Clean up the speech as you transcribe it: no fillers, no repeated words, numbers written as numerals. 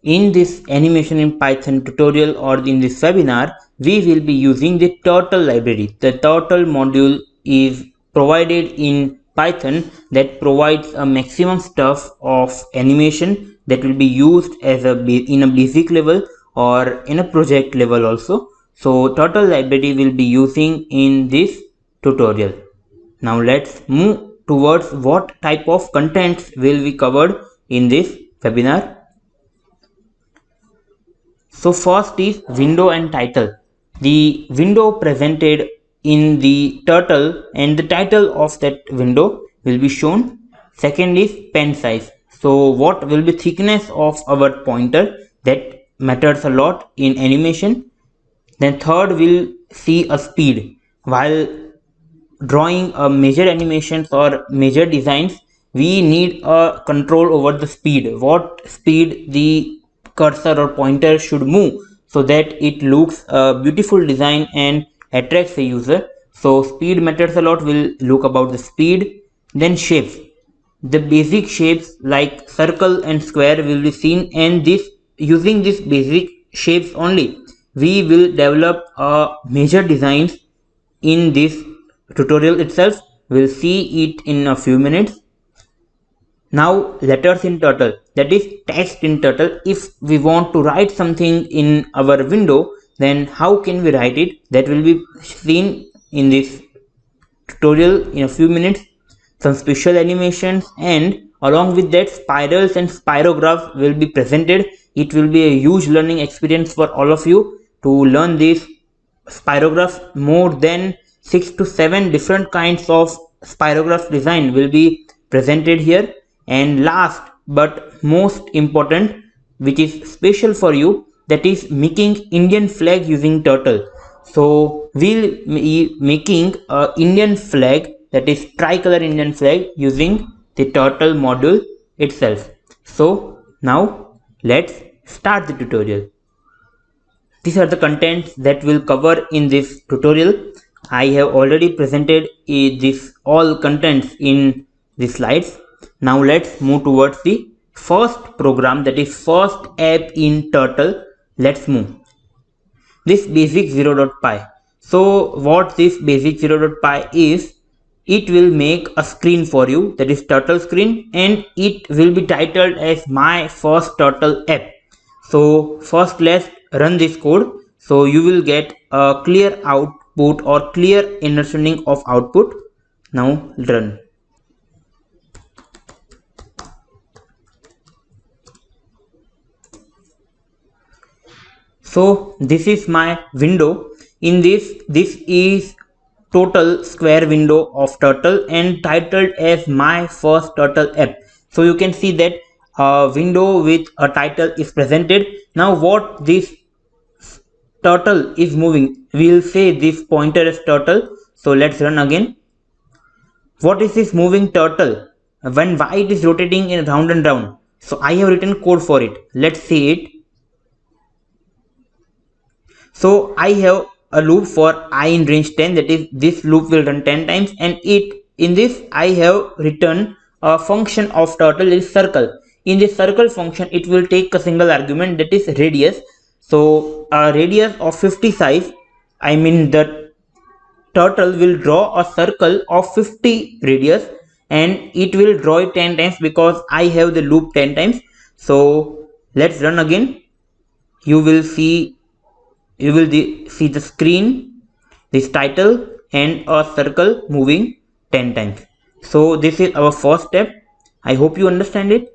In this animation in Python tutorial or in this webinar, we will be using the turtle library. The turtle module is provided in Python that provides a maximum stuff of animation that will be used as in a basic level or in a project level also. So turtle library will be using in this tutorial. Now let's move towards what type of contents will be covered in this webinar. So first is window and title. The window presented in the turtle and the title of that window will be shown. Second is pen size. So what will be thickness of our pointer, that matters a lot in animation. Then third will see a speed. While drawing a major animations or major designs, we need a control over the speed, what speed the cursor or pointer should move so that it looks a beautiful design and attracts the user. So speed matters a lot, we'll look about the speed. Then shapes, the basic shapes like circle and square will be seen, and this using these basic shapes only we will develop major designs in this tutorial itself. We'll see it in a few minutes. Now letters in turtle, that is text in turtle. If we want to write something in our window, then how can we write it? That will be seen in this tutorial in a few minutes. Some special animations, and along with that spirals and spirographs will be presented. It will be a huge learning experience for all of you to learn these spirographs. More than 6 to 7 different kinds of spirograph design will be presented here. And last but most important, which is special for you, that is making Indian flag using turtle. So we'll be making a Indian flag, that is tricolor Indian flag, using the turtle module itself. So now let's start the tutorial. These are the contents that we'll cover in this tutorial. I have already presented this all contents in the slides. Now let's move towards the first program, that is first app in turtle. Let's move. This basic 0.py. So what this basic 0.py is, it will make a screen for you, that is turtle screen, and it will be titled as my first turtle app. So first let's run this code. So you will get a clear output or clear understanding of output. Now run. So this is my window. In this is total square window of turtle and titled as my first turtle app. So you can see that a window with a title is presented. Now what this turtle is moving, we'll say this pointer is turtle. So let's run again. What is this moving turtle? When why it is rotating in round and round? So I have written code for it. Let's see it. So I have a loop for I in range 10, that is this loop will run 10 times, and in this I have written a function of turtle is circle. In this circle function, it will take a single argument, that is radius. So a radius of 50 size, I mean the turtle will draw a circle of 50 radius, and it will draw it 10 times because I have the loop 10 times. So let's run again. You will see the screen, this title, and a circle moving 10 times. So this is our first step. I hope you understand it.